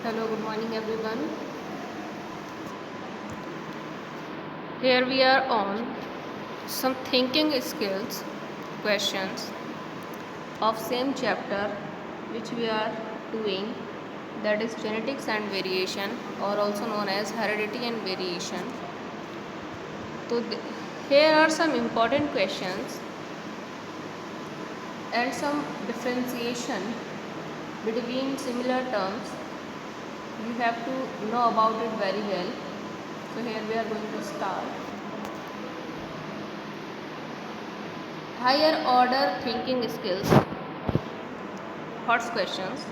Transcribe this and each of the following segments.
Hello, good morning everyone. Here we are on some thinking skills questions of same chapter which we are doing, that is genetics and variation, or also known as heredity and variation. So here are some important questions and some differentiation between similar terms. You have to know about it very well. So here we are going to start. Higher order thinking skills. First questions.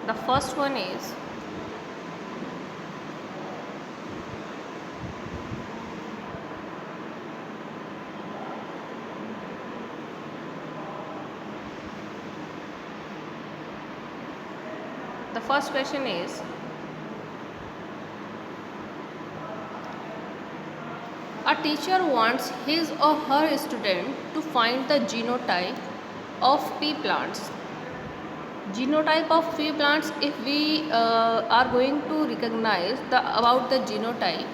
The first one is, a teacher wants his or her student to find the genotype of pea plants. Genotype of pea plants, if we are going to recognize about the genotype,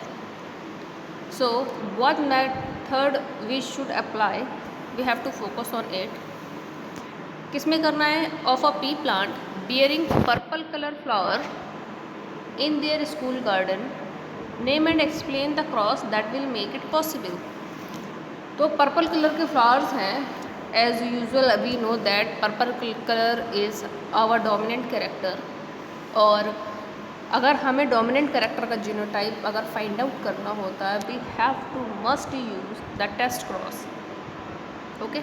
so what method we should apply, we have to focus on it. किस में करना है? Of a pea plant bearing purple colour flower in their school garden, name and explain the cross that will make it possible. तो purple colour के flowers हैं. As usual we know that purple colour is our dominant character, और अगर हमें dominant character का genotype अगर find out करना होता है, we have to must use the test cross. Okay,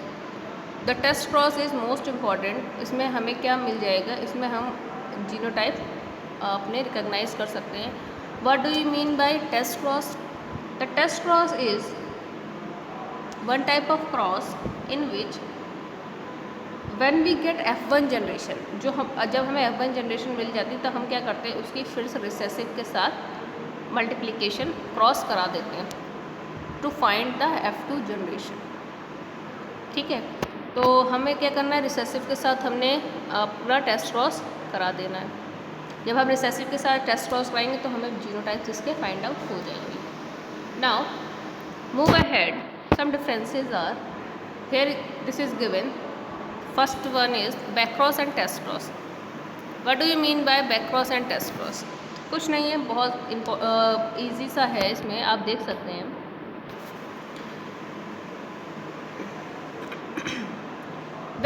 the test cross is most important. इसमें हमें क्या मिल जाएगा? इसमें हम जीनोटाइप अपने रिकॉग्नाइज कर सकते हैं. What do you mean by test cross? The test cross is one type of cross in which when we get F1 generation, जब हमें F1 जनरेशन मिल जाती है तो हम क्या करते हैं, उसकी फिर से रिसेसिव के साथ मल्टीप्लिकेशन क्रॉस करा देते हैं to find the F2 generation. ठीक है, तो हमें क्या करना है, रिसेसिव के साथ हमने पूरा टेस्ट क्रॉस करा देना है. जब हम रिसेसिव के साथ टेस्ट क्रॉस कराएंगे तो हमें जीनोटाइप्स इसके फाइंड आउट हो जाएंगे. Now move ahead. Some differences are here. This is given. First one is backcross and test cross. What do you mean by backcross and test cross? कुछ नहीं है, बहुत ईजी सा है. इसमें आप देख सकते हैं,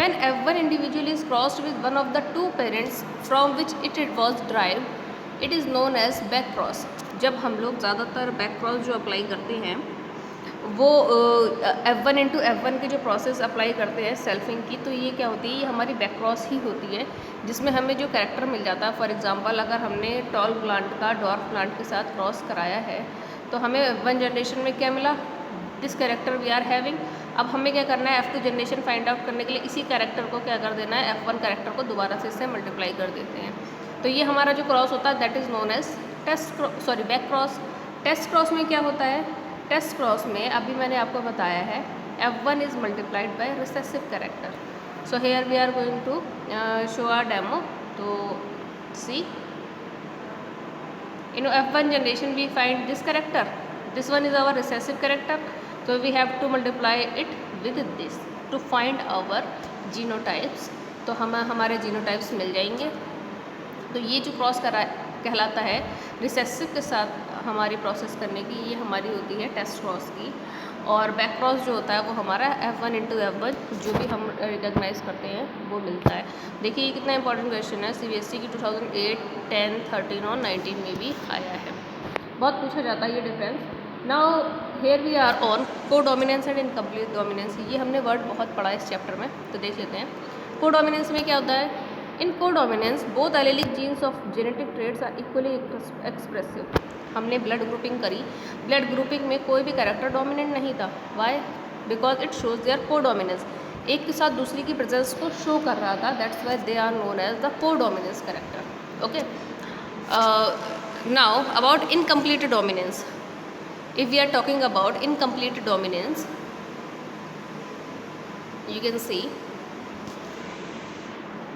when F1 individual is crossed with one of the two parents from which it was derived, it is known as back cross. जब हम लोग ज़्यादातर बैक क्रॉस जो अप्लाई करते हैं वो F1 इंटू F1 की जो प्रोसेस अप्लाई करते हैं सेल्फिंग की, तो ये क्या होती है, ये हमारी बैक क्रॉस ही होती है, जिसमें हमें जो कैरेक्टर मिल जाता है. फॉर एग्जांपल, अगर हमने टॉल प्लांट का डॉर्फ प्लांट के साथ क्रॉस कराया है तो हमें F1 जनरेशन में क्या मिला, this character we are having. अब हमें क्या करना है, F2 जनरेशन फाइंड आउट करने के लिए इसी कैरेक्टर को क्या कर देना है, F1 कैरेक्टर को दोबारा से इससे मल्टीप्लाई कर देते हैं. तो ये हमारा जो क्रॉस होता है that is known as back cross. Test cross में क्या होता है, टेस्ट क्रॉस में अभी मैंने आपको बताया है F1 is multiplied by recessive character. So here we are going to show our demo. तो see, in F1 generation we find this character, this one is our recessive character, so we have to multiply it with this to find our genotypes. तो हमारे genotypes मिल जाएंगे. तो ये जो cross कहलाता है recessive के साथ हमारी प्रोसेस करने की, ये हमारी होती है टेस्ट क्रॉस की. और बैक क्रॉस जो होता है वो हमारा F1 इंटू F1 जो भी हम रिकॉग्नाइज करते हैं वो मिलता है. देखिए ये कितना इंपॉर्टेंट क्वेश्चन है, CBSE की 2008, 10, 13 और 19 में भी आया है. बहुत पूछा जाता है ये difference. Now here we are on codominance and incomplete dominance. ये हमने वर्ड बहुत पढ़ा है इस चैप्टर में, तो देख लेते हैं. कोडोमिनेंस में क्या होता है, in codominance both allelic genes of genetic traits are equally expressive. हमने ब्लड ग्रुपिंग करी, ब्लड ग्रुपिंग में कोई भी कैरेक्टर डोमिनेंट नहीं था. Why? Because it shows their codominance. एक के साथ दूसरी की प्रेजेंस को शो कर रहा था, that's why they are known as the codominance character. Okay, now about incomplete dominance. If we are talking about incomplete dominance, you can see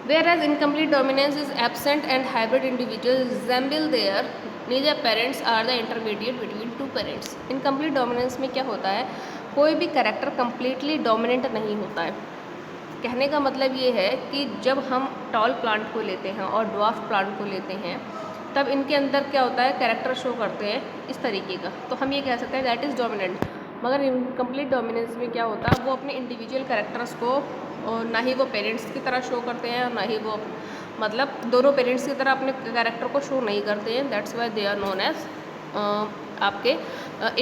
where as incomplete dominance is absent and hybrid individual resemble their neither parents are the intermediate between two parents. Incomplete dominance में क्या होता है, कोई भी character completely dominant नहीं होता है। कहने का मतलब ये है कि जब हम टॉल प्लांट को लेते हैं और ड्वार्फ प्लांट को लेते हैं तब इनके अंदर क्या होता है, कैरेक्टर शो करते हैं इस तरीके का, तो हम ये कह सकते हैं दैट इज़ डोमिनेंट। मगर इनकम्प्लीट डोमिनेंस में क्या होता है, वो अपने इंडिविजुअल कैरेक्टर्स को और ना ही वो पेरेंट्स की तरह शो करते हैं और ना ही वो मतलब दोनों पेरेंट्स की तरह अपने कैरेक्टर को शो नहीं करते हैं। That's why they are known as आपके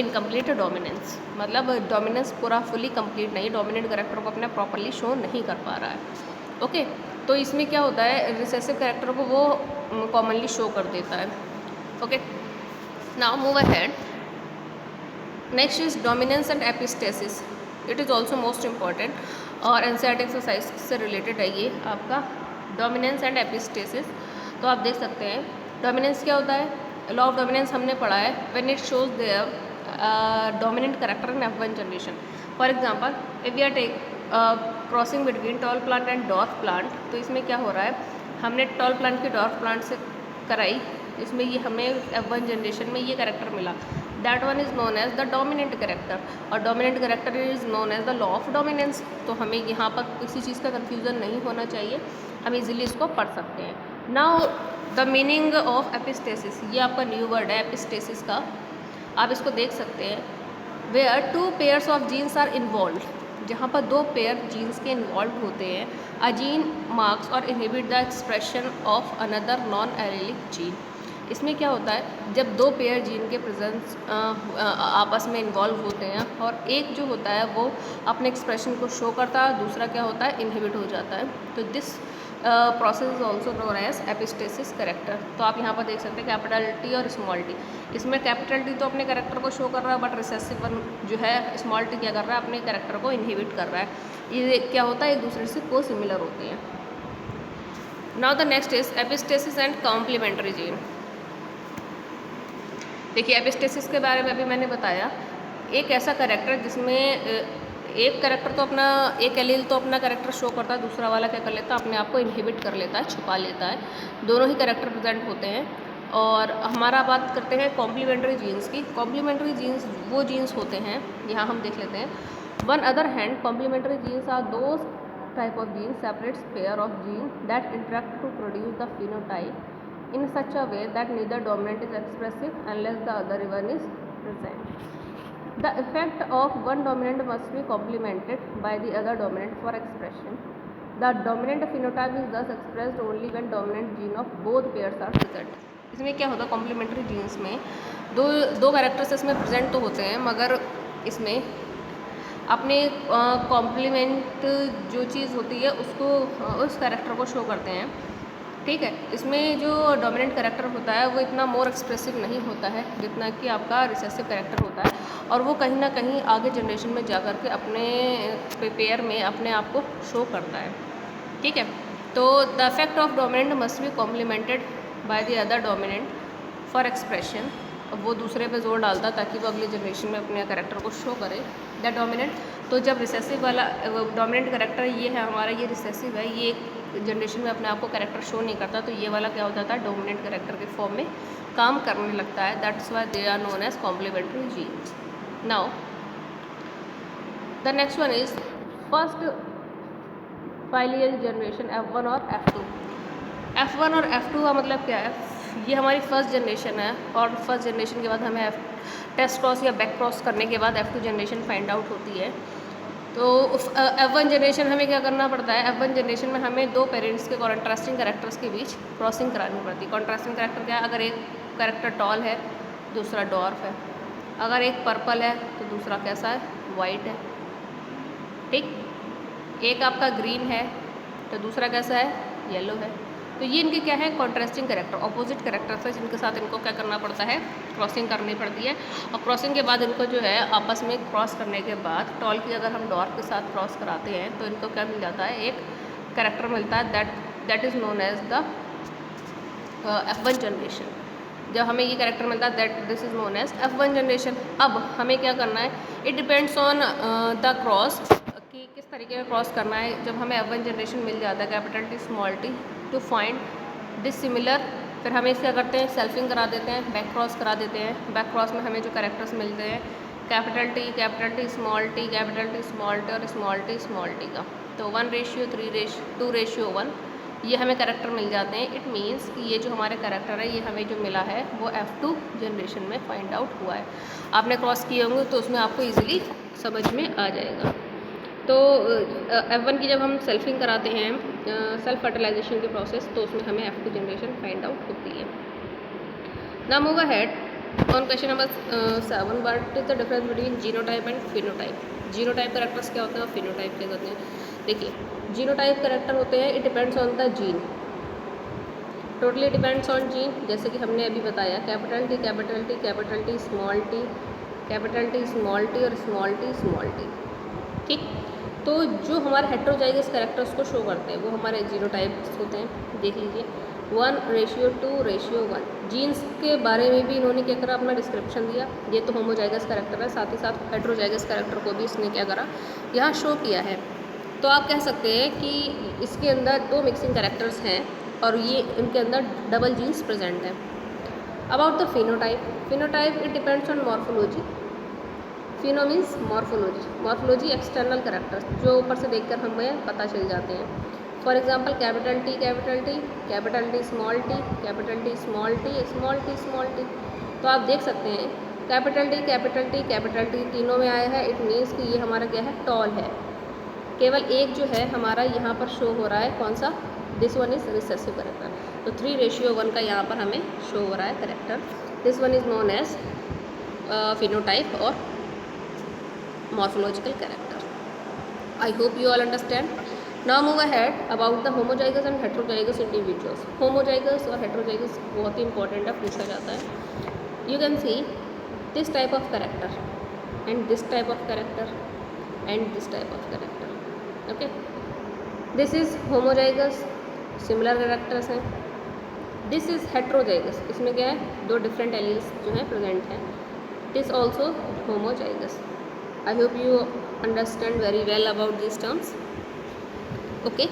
इनकम्प्लीट डोमिनेंस। मतलब डोमिनेंस पूरा फुली कंप्लीट नहीं, डोमिनेंट कैरेक्टर को अपने प्रॉपरली शो नहीं कर पा रहा है। ओके, तो इसमें क्या होता है, रिसेसिव कैरेक्टर को वो कॉमनली शो कर देता है। Okay, now move ahead. Next is dominance and epistasis. It is also most important और एनसीईआरटी एक्सरसाइज से रिलेटेड है ये आपका डोमिनेंस एंड एपिस्टेसिस। तो आप देख सकते हैं डोमिनेंस क्या होता है, लॉ ऑफ डोमिनेंस हमने पढ़ा है, when it shows their dominant character in F1 generation. For example if we are take crossing between tall plant and dwarf plant, तो इसमें क्या हो रहा है, हमने टॉल प्लांट की डॉर्फ प्लांट से कराई, इसमें ये हमें F1 जनरेशन में ये कैरेक्टर मिला, that one is known as the dominant character और dominant character is known as the law of dominance. तो हमें यहाँ पर किसी चीज़ का कन्फ्यूज़न नहीं होना चाहिए, हम इजीली इसको पढ़ सकते हैं। Now the meaning of epistasis, ये आपका न्यू वर्ड है एपिस्टेसिस का, आप इसको देख सकते हैं। Where two pairs of genes are involve, जहाँ पर दो पेयर जीन्स के इन्वॉल्व होते हैं, अ जीन मार्क्स और inhibit the expression of another non allelic gene. इसमें क्या होता है, जब दो पेयर जीन के प्रेजेंस आपस में इन्वॉल्व होते हैं और एक जो होता है वो अपने एक्सप्रेशन को शो करता है, दूसरा क्या होता है, इनहिबिट हो जाता है। तो this process is also known as epistasis character. तो आप यहाँ पर देख सकते हैं कैपिटल टी और स्मॉल टी। इसमें कैपिटल टी तो अपने कैरेक्टर को शो कर रहा है, बट रिसेसिव वन जो है स्मॉल टी क्या कर रहा है, अपने कैरेक्टर को इनहिबिट कर रहा है। ये क्या होता है, एक दूसरे से को सिमिलर होते हैं। Now the next is epistasis and complementary gene. देखिए एपिस्टेसिस के बारे में अभी मैंने बताया, एक ऐसा कैरेक्टर जिसमें एक कैरेक्टर तो अपना, एक एलील तो अपना कैरेक्टर शो करता है, दूसरा वाला क्या कर लेता है, अपने आप को इनहिबिट कर लेता है, छुपा लेता है। दोनों ही कैरेक्टर प्रेजेंट होते हैं। और हमारा बात करते हैं कॉम्प्लीमेंट्री जीन्स की। कॉम्प्लीमेंट्री जीन्स वो जीन्स होते हैं, यहाँ हम देख लेते हैं। On other hand complementary genes are those type of genes separates pair of gene that interact to produce the phenotype in such a way that neither dominant is expressive unless the other one is present. The effect of one dominant must be complemented by the other dominant for expression. The dominant phenotype is thus expressed only when dominant gene of both pairs are present. इसमें क्या होता है, complementary jeans में दो characters इसमें present तो होते हैं, मगर इसमें अपने कॉम्प्लीमेंट जो चीज़ होती है उसको उस कैरेक्टर को शो करते हैं। ठीक है, इसमें जो डोमिनेंट कैरेक्टर होता है वो इतना मोर एक्सप्रेसिव नहीं होता है जितना कि आपका रिसेसिव कैरेक्टर होता है, और वो कहीं ना कहीं आगे जनरेशन में जा कर के अपने पेयर में अपने आप को शो करता है। ठीक है, तो the effect of dominant must be complimented by the other dominant for expression. वो दूसरे पे जोर डालता ताकि वो अगली जनरेशन में अपने कैरेक्टर को शो करे, द डोमिनेंट। तो जब रिसेसिव वाला डोमिनेंट कैरेक्टर ये है हमारा, ये रिसेसिव है, ये जनरेशन में अपने आप को कैरेक्टर शो नहीं करता, तो ये वाला क्या हो जाता है, डोमिनेंट कैरेक्टर के फॉर्म में काम करने लगता है। That's why they are known as complementary genes. Now the next one is first filial generation F1 और F2। F1 और F2 का मतलब क्या है, ये हमारी फर्स्ट जनरेशन है और फर्स्ट जनरेशन के बाद हमें टेस्ट क्रॉस या बैक क्रॉस करने के बाद F2 जनरेशन फाइंड आउट होती है। तो F1 जनरेशन हमें क्या करना पड़ता है, F1 जनरेशन में हमें दो पेरेंट्स के कॉन्ट्रास्टिंग कैरेक्टर्स के बीच क्रॉसिंग करानी पड़ती है। कॉन्ट्रास्टिंग कैरेक्टर क्या है, अगर एक कैरेक्टर टॉल है दूसरा डॉर्फ है, अगर एक पर्पल है तो दूसरा कैसा है, वाइट है। ठीक, एक आपका ग्रीन है तो दूसरा कैसा है, येलो है। तो ये इनके क्या है, कॉन्ट्रास्टिंग कैरेक्टर, ऑपोजिट कैरेक्टर्स है जिनके साथ इनको क्या करना पड़ता है, क्रॉसिंग करनी पड़ती है। और क्रॉसिंग के बाद इनको जो है आपस में क्रॉस करने के बाद टॉल की अगर हम डॉर्फ के साथ क्रॉस कराते हैं तो इनको क्या मिल जाता है, एक कैरेक्टर मिलता है, that is known as the F1 generation. जब हमें ये कैरेक्टर मिलता है that this is known as F1 generation. अब हमें क्या करना है, it depends on the cross कि किस तरीके का क्रॉस करना है। जब हमें F1 जनरेशन मिल जाता है capital T small T to find dissimilar, फिर हमें इसे क्या करते हैं, सेल्फिंग करा देते हैं, बैक क्रॉस करा देते हैं। बैक क्रॉस में हमें जो कैरेक्टर्स मिलते हैं capital T small T, capital T small T और स्मॉल टी का, तो 1:2:1 ये हमें कैरेक्टर मिल जाते हैं। इट मीन्स कि ये जो हमारे कैरेक्टर है ये हमें जो मिला है वो F2 जनरेशन में फाइंड आउट हुआ है। आपने क्रॉस किए होंगे तो उसमें आपको ईजिली समझ में आ जाएगा। तो F1 की जब हम सेल्फिंग कराते हैं सेल्फ फर्टिलाइजेशन के प्रोसेस, तो उसमें हमें F2 जनरेशन फाइंड आउट होती है। Now move ahead on question number 7, what is the difference between genotype and phenotype. Genotype characters क्या होते हैं और फिनोटाइप क्या होते हैं। देखिए, जीनोटाइप कैरेक्टर होते हैं, it depends on the gene, totally depends on gene. जैसे कि हमने अभी बताया capital T small T, capital T small T और स्मॉल टी, ठीक। तो जो हमारे हेट्रोजाइगस कैरेक्टर्स को शो करते हैं वो हमारे जीनोटाइप्स होते हैं। देख लीजिए 1:2:1। जीन्स के बारे में भी इन्होंने क्या करा, अपना डिस्क्रिप्शन दिया। ये तो होमोजाइगस कैरेक्टर है, साथ ही साथ हेट्रोजाइगस कैरेक्टर को भी इसने क्या करा, यहाँ शो किया है। तो आप कह सकते हैं कि इसके अंदर 2 मिक्सिंग कैरेक्टर्स हैं और ये इनके अंदर डबल जीन्स प्रेजेंट हैं। About the phenotype it depends on morphology. Fino means morphology external characters जो ऊपर से देखकर हमें पता चल जाते हैं। For example capital T small T. तो आप देख सकते हैं कैपिटल टी तीनों में आया है। इट मीन्स कि ये हमारा क्या है, टॉल है। केवल एक जो है हमारा यहाँ पर शो हो रहा है, कौन सा, this one is recessive character. तो 3:1 का यहाँ पर हमें शो हो रहा है character. This one is known as phenotype और morphological character. I hope you all understand. Now move ahead about the homozygous and heterozygous individuals. Homozygous और heterozygous बहुत ही important है, पूछा जाता है। You can see this type of character and this type of character and this type of character. Okay. This is homozygous, similar characters हैं। This is heterozygous, इसमें क्या है, 2 different alleles जो हैं present हैं। This also homozygous. I hope you understand very well about these terms. Okay,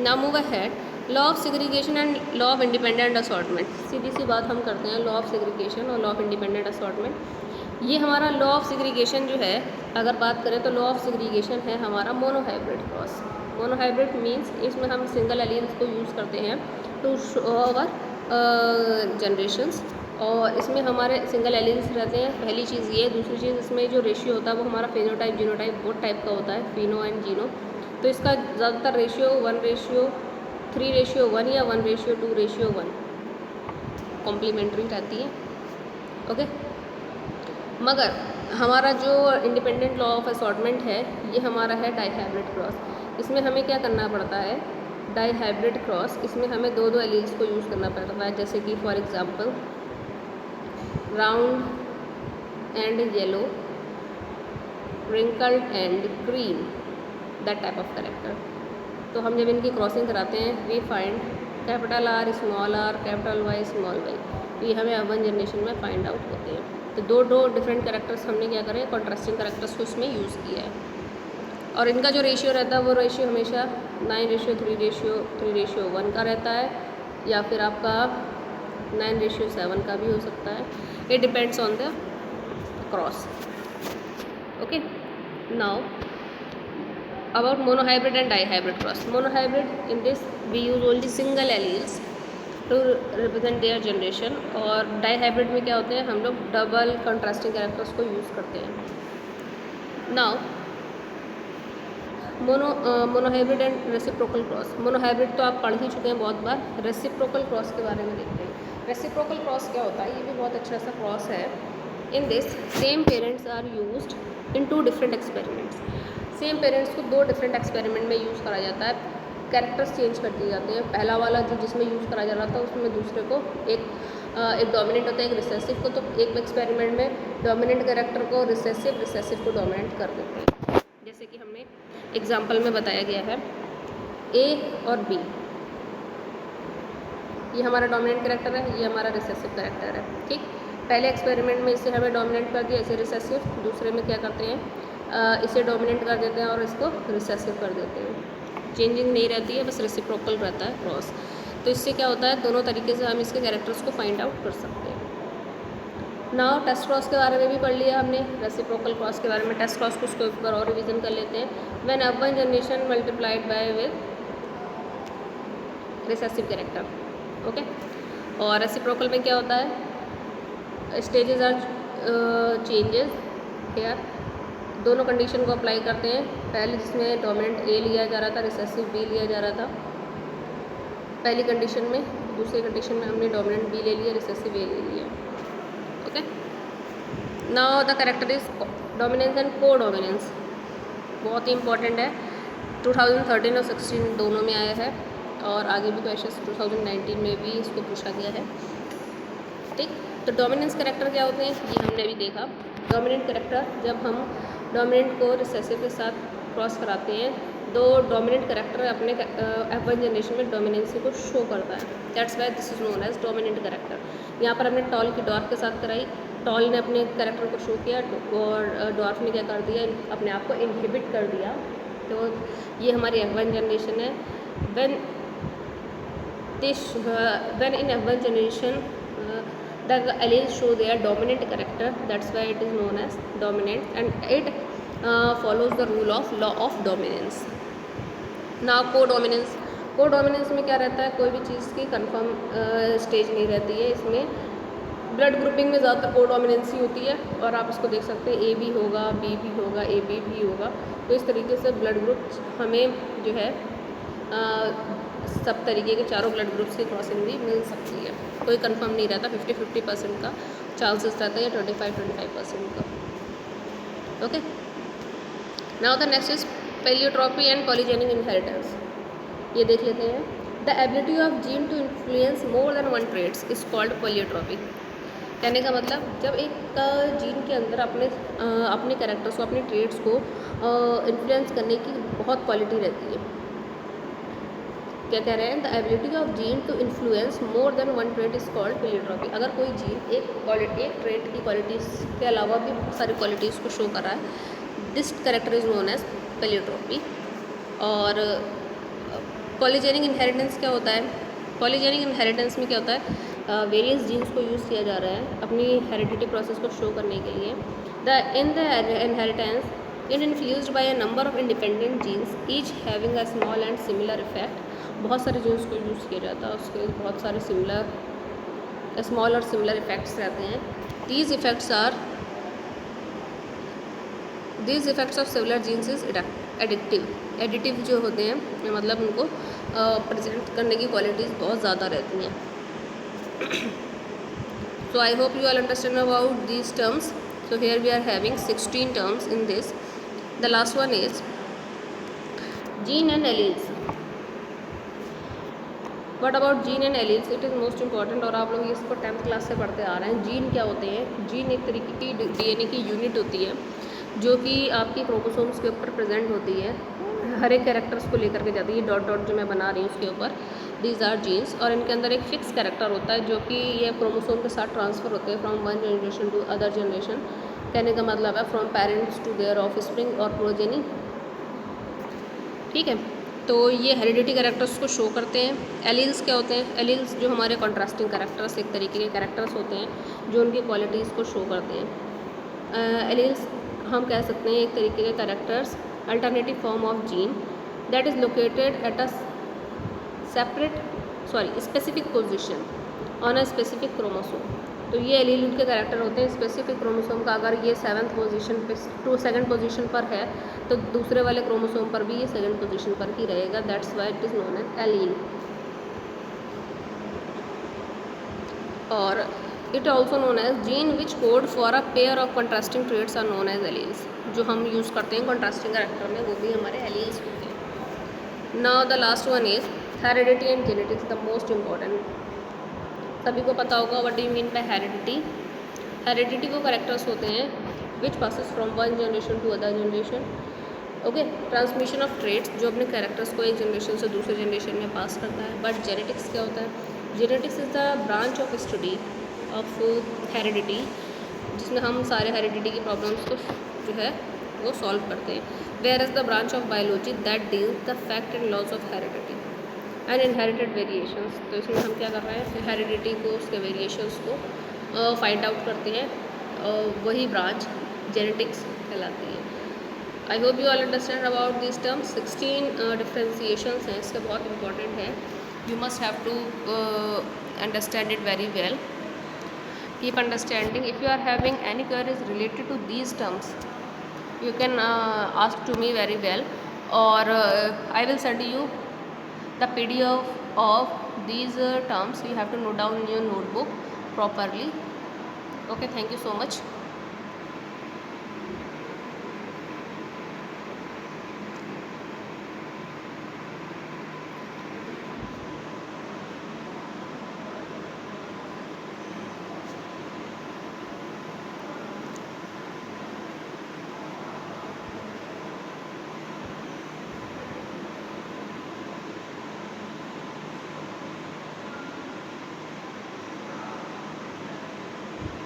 now move ahead. Law of segregation and law of independent assortment. सीधी सी बात हम करते हैं, law of segregation और law of independent assortment। ये हमारा law of segregation जो है, अगर बात करें तो law of segregation है हमारा मोनोहाइब्रिड क्रॉस। मोनोहाइब्रिड मीन्स इसमें हम सिंगल एलियंस को यूज़ करते हैं टू शो अवर जनरेशंस, और इसमें हमारे सिंगल एलियंस रहते हैं। पहली चीज़ ये। दूसरी चीज़, इसमें जो रेशियो होता है वो हमारा फेनोटाइप जीनोटाइप बोथ टाइप का होता है, फिनो एंड जीनो। तो इसका ज़्यादातर रेशियो 1:3:1 या 1:2:1 कॉम्प्लीमेंट्री रहती है। ओके, मगर हमारा जो इंडिपेंडेंट लॉ ऑफ असॉर्टमेंट है ये हमारा है डाईहाइब्रिड क्रॉस। इसमें हमें क्या करना पड़ता है, डाईहाइब्रिड क्रॉस, इसमें हमें 2 एलील्स को यूज़ करना पड़ता है। जैसे कि for example round and yellow, wrinkled and green, that type of character. तो हम जब इनकी क्रॉसिंग कराते हैं we find capital R small r, capital Y small y। तो ये हमें F1 जनरेशन में फाइंड आउट होते हैं। तो दो डिफरेंट कैरेक्टर्स हमने क्या करें, कॉन्ट्रास्टिंग कैरेक्टर्स को इसमें यूज़ किया है। और इनका जो रेशियो रहता है वो रेशियो हमेशा 9:3:1 का रहता है, या फिर आपका 9:7 का भी हो सकता है। It depends on the cross. Okay, now about monohybrid and dihybrid cross. Monohybrid, in this we use only single alleles to represent their generation, और डाईहाइब्रिड में क्या होते हैं, हम लोग डबल कंट्रास्टिंग कैरेक्टर्स को यूज़ करते हैं। Now monohybrid and reciprocal cross. Monohybrid तो आप पढ़ ही चुके हैं बहुत बार। रेसिप्रोकल क्रॉस के बारे में देखते हैं। रेसिप्रोकल क्रॉस क्या होता है, ये भी बहुत अच्छा सा क्रॉस है। In this same parents are used in 2 different experiments. Same parents को 2 डिफरेंट एक्सपेरिमेंट में यूज़ करा जाता है, कैरेक्टर्स चेंज कर दिए जाते हैं। पहला वाला जो जिसमें यूज़ करा जा रहा था उसमें दूसरे को एक डोमिनेंट होता है, एक रिसेसिव को। तो एक एक्सपेरिमेंट में डोमिनेंट कैरेक्टर को रिसेसिव को डोमिनेंट कर देते हैं। जैसे कि हमने एग्जाम्पल में बताया गया है A और B, ये हमारा डोमिनेंट कैरेक्टर है, ये हमारा रिसेसिव कैरेक्टर है। ठीक, पहले एक्सपेरिमेंट में इसे हमें डोमिनेंट कर दिया, इसे रिसेसिव। दूसरे में क्या करते हैं, इसे डोमिनेंट कर देते हैं और इसको रिसेसिव कर देते हैं। चेंजिंग नहीं रहती है, बस रेसिप्रोकल रहता है क्रॉस। तो इससे क्या होता है, दोनों तरीके से हम इसके कैरेक्टर्स को फाइंड आउट कर सकते हैं। नाउ टेस्ट क्रॉस के बारे में भी पढ़ लिया हमने, रेसिप्रोकल क्रॉस के बारे में। टेस्ट क्रॉस को उसको एक बार और रिवीजन कर लेते हैं। When F1 generation multiplied by with recessive character, okay. और रेसिप्रोकल में क्या होता है, स्टेजेस आर चेंजेस हेयर। दोनों कंडीशन को अप्लाई करते हैं। पहले जिसमें डोमिनेंट ए लिया जा रहा था, रिसेसिव बी लिया जा रहा था पहली कंडीशन में, दूसरी कंडीशन में हमने डोमिनेंट बी ले लिया, रिसेसिव ए ले लिया, okay. Now the character is dominance and को डोमिनेंस, बहुत ही इंपॉर्टेंट है। 2013 और 16 दोनों में आया है, और आगे भी क्वेश्चन 2019 में भी इसको पूछा गया है, ठीक। तो डोमिनेंस कैरेक्टर क्या होते हैं, ये हमने अभी देखा। डोमिनेंट कैरेक्टर, जब हम डोमिनेंट को रिसेसिव के साथ क्रॉस कराते हैं, तो डोमिनेंट कैरेक्टर अपने F1 जनरेशन में डोमिनेंसी को शो करता है। That's why this is known as dominant character. यहाँ पर हमने टॉल की डॉर्फ के साथ कराई। टॉल ने अपने कैरेक्टर को शो किया और डॉर्फ ने क्या कर दिया, अपने आप को इनहिबिट कर दिया। तो ये हमारी F1 जनरेशन है। When in F1 generation the alleles show their dominant character, that's why it is known as dominant, and it follows the rule of law of dominance. Now co-dominance, co-dominance में क्या रहता है, कोई भी चीज़ की confirm stage नहीं रहती है। इसमें ब्लड ग्रुपिंग में ज़्यादातर को-डोमिनेंसी होती है, और आप इसको देख सकते हैं, ए भी होगा, बी भी होगा, ए बी भी होगा। तो इस तरीके से ब्लड ग्रुप हमें जो है सब तरीके के चारों ब्लड ग्रुप्स की क्रॉसिंग भी मिल सकती है। कोई कंफर्म नहीं रहता, 50-50% का चांसेस रहता है, या 25-25% का, okay. Now the next is pleiotropy and polygenic inheritance. ये देख लेते हैं। The ability of gene to influence more than one traits is called pleiotropy. कहने का मतलब, जब एक जीन के अंदर अपने कैरेक्टर्स को, अपने ट्रेट्स को इन्फ्लुएंस करने की बहुत क्वालिटी रहती है। क्या कह रहे हैं, the ability of gene to influence more than one trait is called pleiotropy. अगर कोई जीन एक ट्रेट की क्वालिटीज़ के अलावा भी बहुत सारी क्वालिटीज़ को शो कर रहा है, this character is known as pleiotropy. और पॉलीजेनिक इनहेरिटेंस क्या होता है, पॉलीजेनिक इनहेरिटेंस में क्या होता है, वेरियस जीन्स को यूज़ किया जा रहा है अपनी हेरिडिटी प्रोसेस को शो करने के लिए। In the inheritance it influenced by a number of independent genes each having a small and similar effect। बहुत सारे जीन्स को यूज़ किया जाता है, उसके बहुत सारे स्मॉल और सिमिलर इफ़ेक्ट्स रहते हैं। these effects of similar genes is additive जो होते हैं, मतलब उनको प्रेजेंट करने की क्वालिटीज़ बहुत ज़्यादा रहती हैं। So I hope you all understand about these terms. So here we are having 16 terms in this. The last one is gene and alleles. What about gene and alleles? It is most important, और आप लोग इसको 10th class से पढ़ते आ रहे हैं। Gene क्या होते हैं, जीन एक तरीके की DNA की यूनिट होती है, जो कि आपकी क्रोमोसोम्स के ऊपर प्रेजेंट होती है, हर एक कैरेक्टर्स को लेकर के जाती है। डॉट डॉट जो मैं बना रही हूँ उसके ऊपर, दीज आर जीन्स, और इनके अंदर एक फिक्स कैरेक्टर होता है, जो कि ये क्रोमोसोम के साथ ट्रांसफ़र होते हैं from one generation to other generation. कहने का मतलब है from parents to their offspring और प्रोजेनी, ठीक है। तो ये हेरिडिटी कैरेक्टर्स को शो करते हैं। एलील्स क्या होते हैं, एलील्स जो हमारे कॉन्ट्रास्टिंग कैरेक्टर्स, एक तरीके के कैरेक्टर्स होते हैं जो उनकी क्वालिटीज़ को शो करते हैं। एलील्स हम कह सकते हैं एक तरीके के characters, alternative form of gene that is located at a specific position on a specific chromosome. तो ये एलील के कैरेक्टर होते हैं स्पेसिफिक क्रोमोसोम का। अगर ये 7th पोजीशन पे सेकंड पोजीशन पर है, तो दूसरे वाले क्रोमोसोम पर भी ये 2nd पोजीशन पर ही रहेगा। That's why it is known as allele. और it also known as gene which code for a pair of contrasting traits are known as alleles. जो हम यूज़ करते हैं कंट्रास्टिंग कैरेक्टर में, वो भी हमारे एलील्स होते हैं। Now the last one is heredity and genetics, the most important. सभी को पता होगा what do you mean by heredity. Heredity वो कैरेक्टर्स होते हैं which passes from one generation to other generation, okay. Transmission of traits, जो अपने characters को एक जनरेशन से दूसरे जनरेशन में पास करता है। बट जेनेटिक्स क्या होता है, genetics is the branch of study of heredity, जिसमें हम सारे हेरिडिटी की प्रॉब्लम्स को जो है वो सॉल्व करते हैं. Where is the branch of biology that deals the fact and laws of heredity and inherited variations. तो इसमें हम क्या कर रहे हैं, हेरिडिटी को, उसके वेरिएशंस को फाइंड आउट करते हैं. वही ब्रांच जेनेटिक्स कहलाती है. I hope you all understand about this terms. 16 differentiations हैं, इसके बहुत इंपॉर्टेंट है. You must have to understand it very well. Keep understanding. If you are having any queries related to these terms, you can ask to me very well, or I will send you the PDF of these terms. You have to note down in your notebook properly. Okay, thank you so much.